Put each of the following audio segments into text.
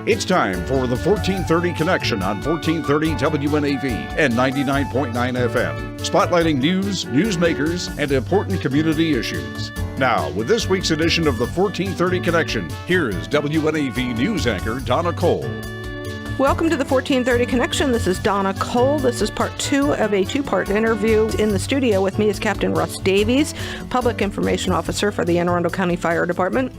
It's time for the 1430 Connection on 1430 WNAV and 99.9 FM, spotlighting news, newsmakers, and important community issues. Now, with this week's edition of the 1430 Connection, here's WNAV news anchor Donna Cole. Welcome to the 1430 Connection. This is Donna Cole. This is part 2 of a 2-part interview. In the studio with me is Captain Russ Davies, Public Information Officer for the Arundel County Fire Department,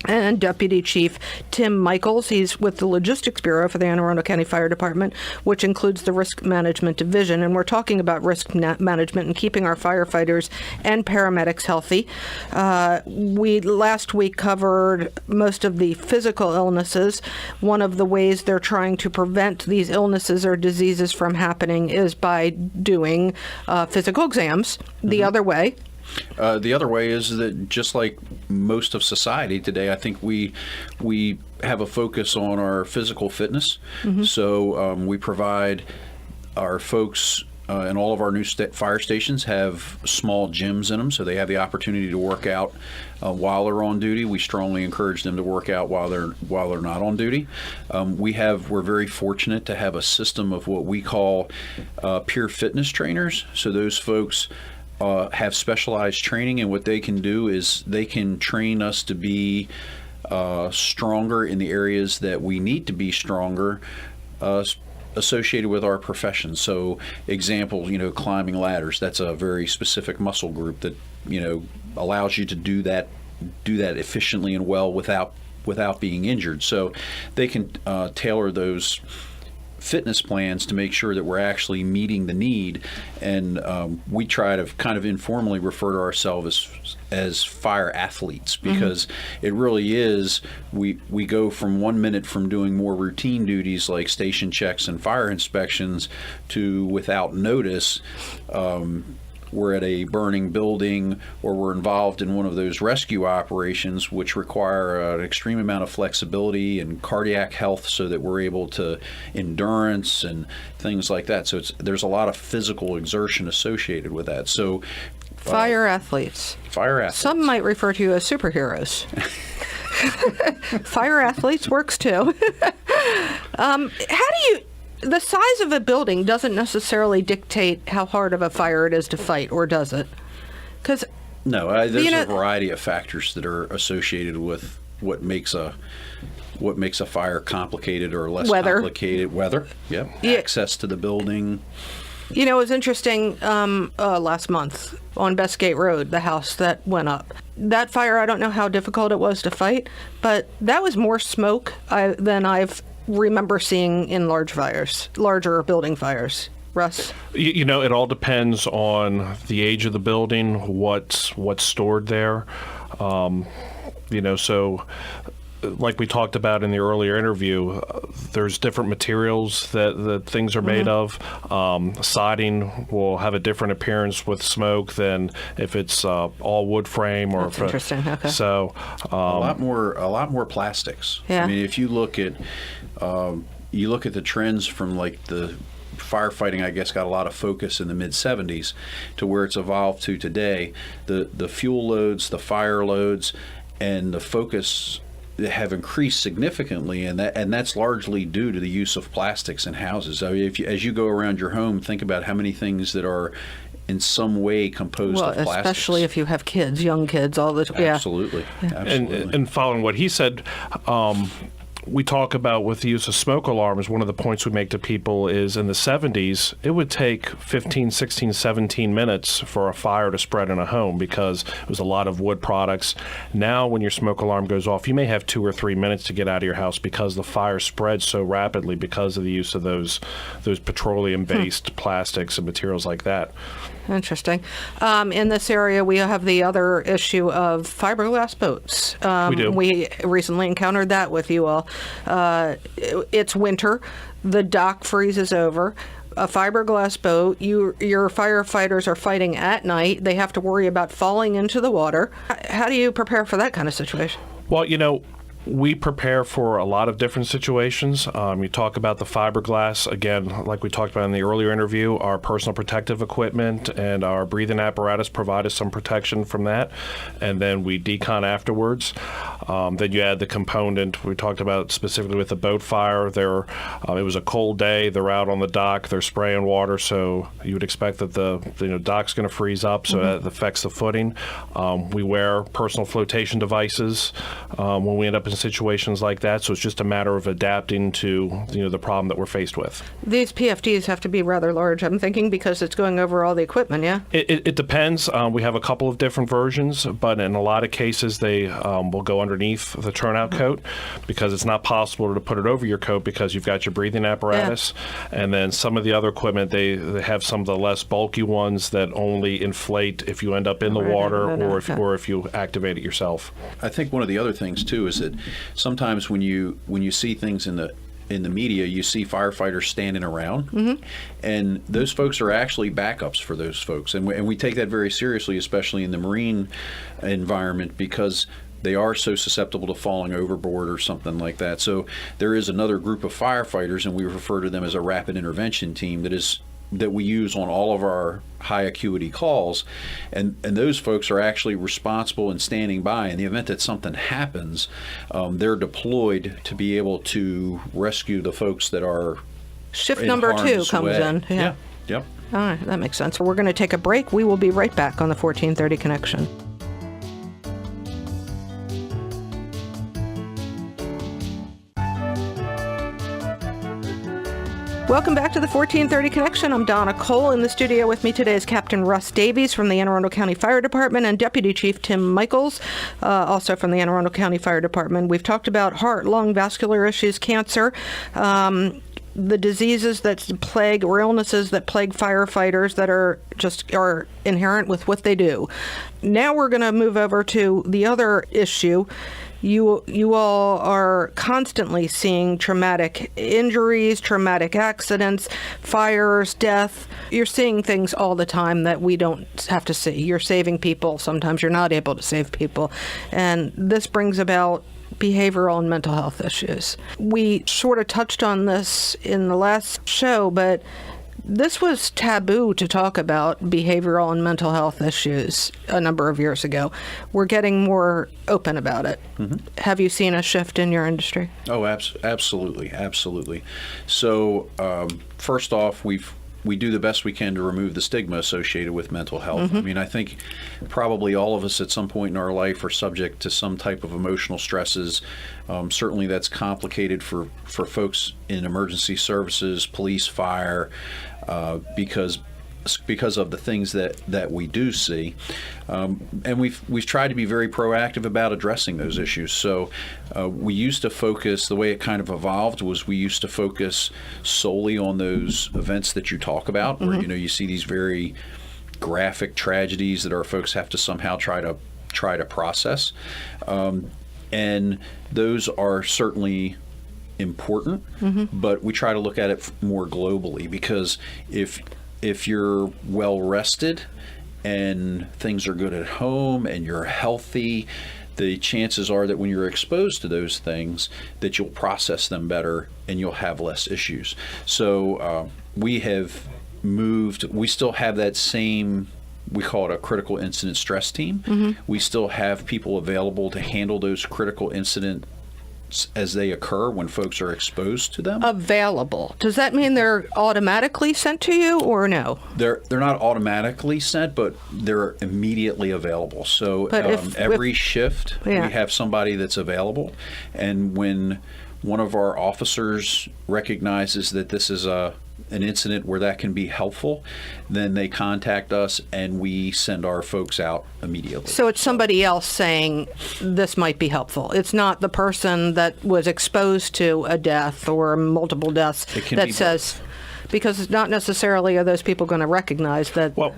and Deputy Chief Tim Mikules. He's with the Logistics Bureau for the Anne Arundel County Fire Department, which includes the Risk Management Division. And we're talking about risk management and keeping our firefighters and paramedics healthy. We last week covered most of the physical illnesses. One of the ways they're trying to prevent these illnesses or diseases from happening is by doing physical exams. The other way is that just like most of society today, I think we have a focus on our physical fitness. So we provide our folks and all of our new fire stations have small gyms in them, so they have the opportunity to work out while they're on duty. We strongly encourage them to work out while they're not on duty. We're very fortunate to have a system of what we call peer fitness trainers. So those folks have specialized training, and what they can do is they can train us to be stronger in the areas that we need to be stronger associated with our profession. So example, climbing ladders, that's a very specific muscle group that, allows you to do that efficiently and well without being injured. So they can tailor those fitness plans to make sure that we're actually meeting the need, and we try to kind of informally refer to ourselves as fire athletes, because it really is, we go from 1 minute from doing more routine duties like station checks and fire inspections to without notice we're at a burning building, or we're involved in one of those rescue operations which require an extreme amount of flexibility and cardiac health, so that we're able to endurance and things like that. So there's a lot of physical exertion associated with that. So fire athletes. Some might refer to you as superheroes. Fire athletes works too. The size of a building doesn't necessarily dictate how hard of a fire it is to fight, or does it? No, there's a variety of factors that are associated with what makes a fire complicated or less complicated. Weather, yeah. Access to the building. It was interesting last month on Bestgate Road, the house that went up. That fire, I don't know how difficult it was to fight, but that was more smoke than I've remember seeing in larger building fires. Russ? It all depends on the age of the building, what's stored there. So like we talked about in the earlier interview, there's different materials that things are made of. Siding will have a different appearance with smoke than if it's all wood frame. That's interesting. Okay. So a lot more plastics. Yeah. I mean, if you look at the trends from like the firefighting, I guess, got a lot of focus in the mid-'70s to where it's evolved to today. The fuel loads, the fire loads, and the focus have increased significantly, and that's largely due to the use of plastics in houses. I mean, as you go around your home, think about how many things that are in some way composed of plastics. Especially if you have kids, young kids, all the time. Absolutely. Yeah. Absolutely. And following what he said, we talk about with the use of smoke alarms, one of the points we make to people is in the 70s, it would take 15, 16, 17 minutes for a fire to spread in a home because it was a lot of wood products. Now, when your smoke alarm goes off, you may have 2 or 3 minutes to get out of your house because the fire spreads so rapidly because of the use of those petroleum-based plastics and materials like that. Interesting. In this area, we have the other issue of fiberglass boats. We do. We recently encountered that with you all. It's winter. The dock freezes over. A fiberglass boat, your firefighters are fighting at night. They have to worry about falling into the water. How do you prepare for that kind of situation? Well, We prepare for a lot of different situations. You talk about the fiberglass, again, like we talked about in the earlier interview, our personal protective equipment and our breathing apparatus provide us some protection from that, and then we decon afterwards. Then you add the component we talked about specifically with the boat fire. It was a cold day, they're out on the dock, they're spraying water, so you would expect that the dock's going to freeze up, so that affects the footing. We wear personal flotation devices when we end up in situations like that, so it's just a matter of adapting to the problem that we're faced with. These PFDs have to be rather large, I'm thinking, because it's going over all the equipment, yeah? It depends. We have a couple of different versions, but in a lot of cases they will go underneath the turnout coat because it's not possible to put it over your coat because you've got your breathing apparatus. And then some of the other equipment, they have some of the less bulky ones that only inflate if you end up in the water or if you activate it yourself. I think one of the other things too is that sometimes when you see things in the media, you see firefighters standing around, and those folks are actually backups for those folks, and we take that very seriously, especially in the marine environment, because they are so susceptible to falling overboard or something like that. So there is another group of firefighters, and we refer to them as a rapid intervention team that we use on all of our high acuity calls, and those folks are actually responsible and standing by in the event that something happens. They're deployed to be able to rescue the folks that are Shift in number 2 harm's comes way. in. Yeah. Yep. All right, that makes sense. We're going to take a break. We will be right back on the 1430 Connection. Welcome back to the 1430 Connection. I'm Donna Cole. In the studio with me today is Captain Russ Davies from the Anne Arundel County Fire Department and Deputy Chief Tim Mikules, also from the Anne Arundel County Fire Department. We've talked about heart, lung, vascular issues, cancer, the diseases that plague or illnesses that plague firefighters that are inherent with what they do. Now we're going to move over to the other issue. You all are constantly seeing traumatic injuries, traumatic accidents, fires, death. You're seeing things all the time that we don't have to see. You're saving people. Sometimes you're not able to save people. And this brings about behavioral and mental health issues. We sort of touched on this in the last show, but this was taboo to talk about behavioral and mental health issues a number of years ago. We're getting more open about it. Have you seen a shift in your industry? Oh, absolutely. So first off, we do the best we can to remove the stigma associated with mental health. I mean, I think probably all of us at some point in our life are subject to some type of emotional stresses. Certainly that's complicated for folks in emergency services, police, fire, because of the things that we do see, and we've tried to be very proactive about addressing those issues. So we used to focus, the way it kind of evolved was we used to focus solely on those events that you talk about, where you see these very graphic tragedies that our folks have to somehow try to process, and those are certainly important, but we try to look at it more globally, because if you're well rested and things are good at home and you're healthy, the chances are that when you're exposed to those things that you'll process them better and you'll have less issues. So we have moved, we still have that same, we call it a critical incident stress team. We still have people available to handle those critical incidents as they occur when folks are exposed to them. Available. Does that mean they're automatically sent to you or no? They're not automatically sent, but they're immediately available. So every shift we have somebody that's available, and when one of our officers recognizes that this is an incident where that can be helpful, then they contact us and we send our folks out immediately. So it's somebody else saying this might be helpful. It's not the person that was exposed to a death or multiple deaths that says, because it's not necessarily are those people going to recognize that. Well,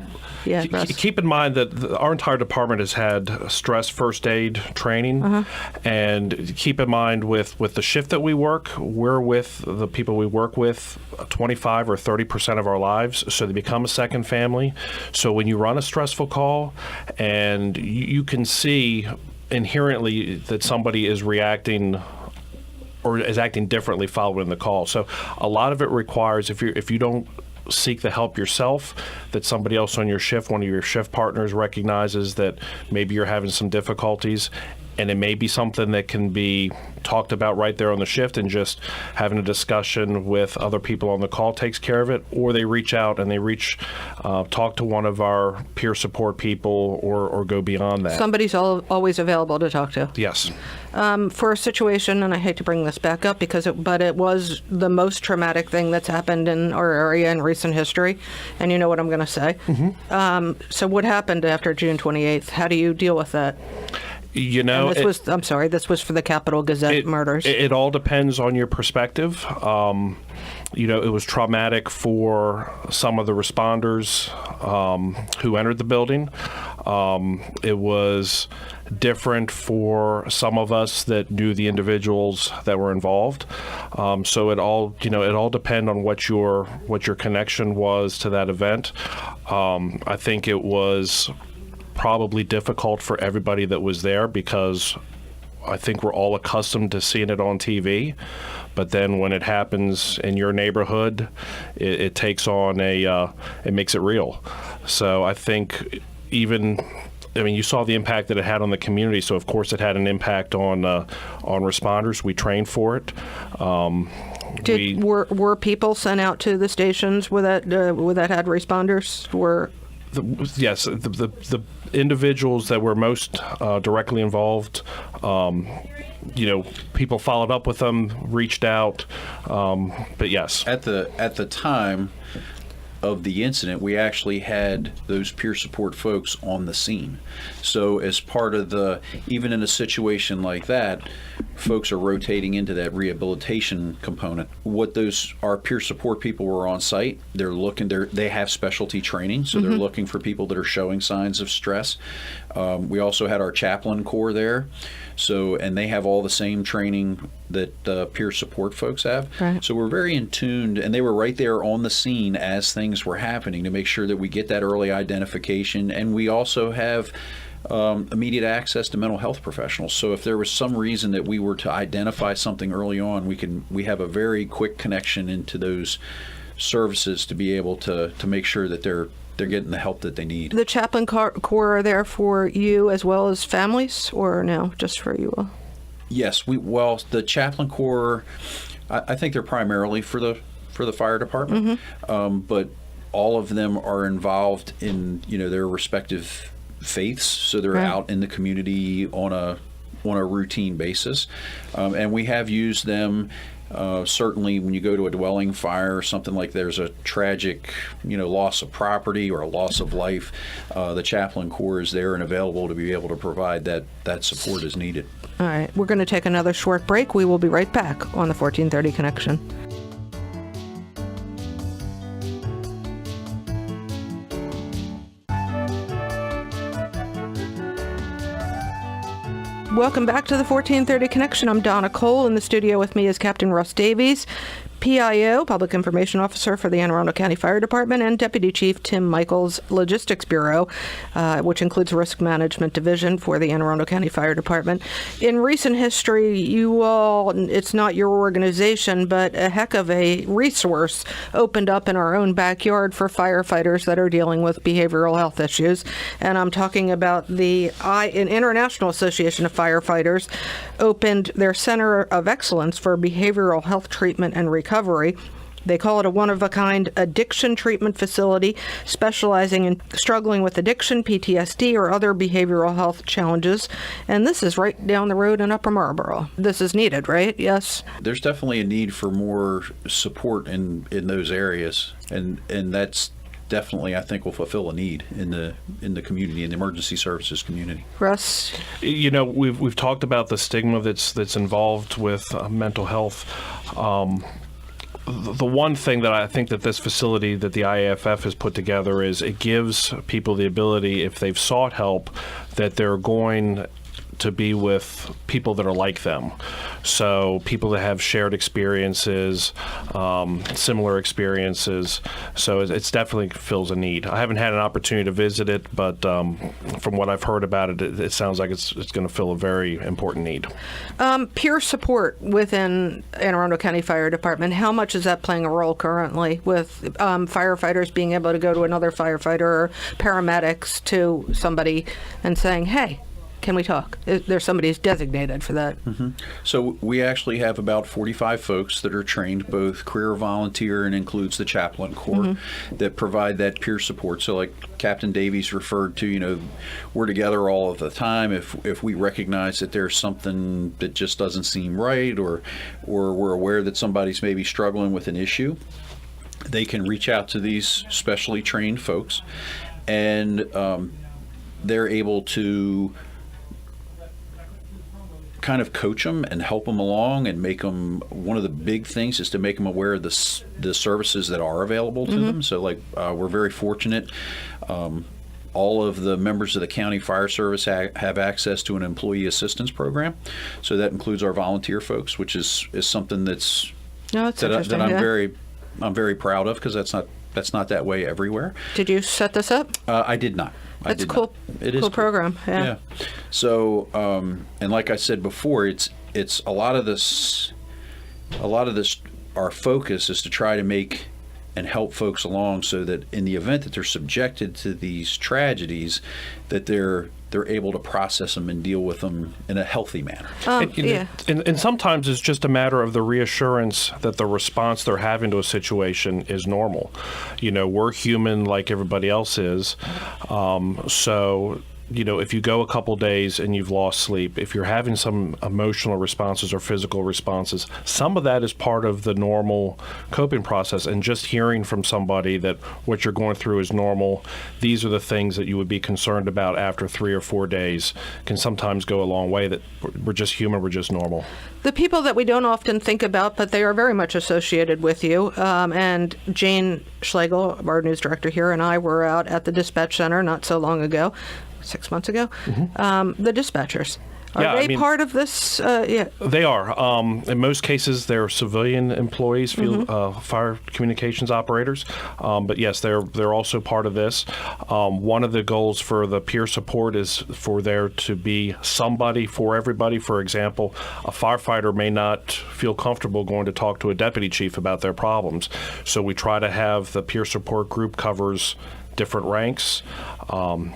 keep in mind that our entire department has had stress first aid training, and keep in mind with the shift that we work, we're with the people we work with 25 or 30% of our lives, so they become a second family. So when you run a stressful call and you can see inherently that somebody is reacting or is acting differently following the call. So a lot of it requires, if you don't seek the help yourself, that somebody else on your shift, one of your shift partners, recognizes that maybe you're having some difficulties, and it may be something that can be talked about right there on the shift, and just having a discussion with other people on the call takes care of it. Or they reach out and talk to one of our peer support people, or go beyond that. Somebody's always available to talk to. Yes. For a situation, and I hate to bring this back up but it was the most traumatic thing that's happened in our area in recent history, and you know what I'm going to say. Mm-hmm. So what happened after June 28th? How do you deal with that? And this was for the Capitol Gazette murders. It all depends on your perspective. It was traumatic for some of the responders who entered the building. It was different for some of us that knew the individuals that were involved. So it all depends on what your connection was to that event. I think it was probably difficult for everybody that was there, because I think we're all accustomed to seeing it on TV, but then when it happens in your neighborhood, it takes on it makes it real. So I think you saw the impact that it had on the community, so of course it had an impact on responders. We trained for it. Were people sent out to the stations where that had responders? Yes, the individuals that were most directly involved, people followed up with them, reached out, but yes. At the time of the incident, we actually had those peer support folks on the scene. So as part of even in a situation like that, folks are rotating into that rehabilitation component. Our peer support people were on site. They have specialty training, so they're looking for people that are showing signs of stress. We also had our chaplain corps there. And they have all the same training that peer support folks have. Right. So we're very in tune, and they were right there on the scene as things were happening to make sure that we get that early identification. And we also have immediate access to mental health professionals. So if there was some reason that we were to identify something early on, we have a very quick connection into those services to be able to make sure that they're getting the help that they need. The chaplain corps are there for you as well as families, or no, just for you all? Yes, the chaplain corps, I think they're primarily for the fire department, but all of them are involved in their respective faiths, so they're out in the community on a routine basis, and we have used them. Certainly when you go to a dwelling fire or something like there's a tragic, loss of property or a loss of life, the chaplain corps is there and available to be able to provide that support as needed. All right. We're going to take another short break. We will be right back on the 1430 Connection. Welcome back to the 1430 Connection. I'm Donna Cole. In the studio with me is Captain Russ Davies, PIO, Public Information Officer for the Anne Arundel County Fire Department, and Deputy Chief Tim Mikules, Logistics Bureau, which includes Risk Management Division for the Anne Arundel County Fire Department. In recent history, you all, it's not your organization, but a heck of a resource opened up in our own backyard for firefighters that are dealing with behavioral health issues. And I'm talking about the International Association of Firefighters opened their Center of Excellence for Behavioral Health Treatment and Recovery. They call it a one-of-a-kind addiction treatment facility specializing in struggling with addiction, PTSD, or other behavioral health challenges. And this is right down the road in Upper Marlboro. This is needed, right? Yes? There's definitely a need for more support in those areas. And that's definitely, I think, will fulfill a need in the community, in the emergency services community. Russ? We've talked about the stigma that's involved with mental health. The one thing that I think that this facility that the IAFF has put together is it gives people the ability, if they've sought help, that they're going to be with people that are like them. So people that have shared experiences, similar experiences. So it's definitely fills a need. I haven't had an opportunity to visit it, but from what I've heard about it, it sounds like it's going to fill a very important need. Peer support within Anne Arundel County Fire Department, how much is that playing a role currently with firefighters being able to go to another firefighter or paramedics to somebody and saying, hey, can we talk? There's somebody who's designated for that. Mm-hmm. So we actually have about 45 folks that are trained, both career volunteer and includes the chaplain corps, that provide that peer support. So like Captain Davies referred to, we're together all of the time. If we recognize that there's something that just doesn't seem right, or we're aware that somebody's maybe struggling with an issue, they can reach out to these specially trained folks, and they're able to kind of coach them and help them along and make them, one of the big things is to make them aware of the services that are available to them. So like we're very fortunate. All of the members of the county fire service have access to an employee assistance program. So that includes our volunteer folks, which is something that I'm very proud of, because that's not that way everywhere. Did you set this up? I did not. That's cool. It is cool program. Yeah. So, and like I said before, it's a lot of this. Our focus is to try to make and help folks along, so that in the event that they're subjected to these tragedies, that they're able to process them and deal with them in a healthy manner. And sometimes it's just a matter of the reassurance that the response they're having to a situation is normal. We're human like everybody else is. So if you go a couple days and you've lost sleep, if you're having some emotional responses or physical responses, some of that is part of the normal coping process. And just hearing from somebody that what you're going through is normal, these are the things that you would be concerned about after 3 or 4 days, can sometimes go a long way. That we're just human, we're just normal. The people that we don't often think about, but they are very much associated with you, and Jane Schlegel, our news director here, and I were out at the dispatch center not so long ago, 6 months ago. The dispatchers. Are they part of this? They are. In most cases, they're civilian employees, fire communications operators. But yes, they're also part of this. One of the goals for the peer support is for there to be somebody for everybody. For example, a firefighter may not feel comfortable going to talk to a deputy chief about their problems. So we try to have the peer support group covers different ranks,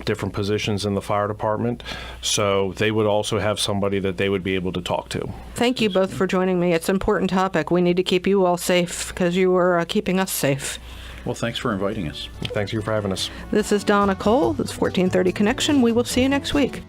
different positions in the fire department. So they would also have somebody that they would be able to talk to. Thank you both for joining me. It's an important topic. We need to keep you all safe because you are keeping us safe. Well, thanks for inviting us. Thanks you for having us. This is Donna Cole. This is 1430 Connection. We will see you next week.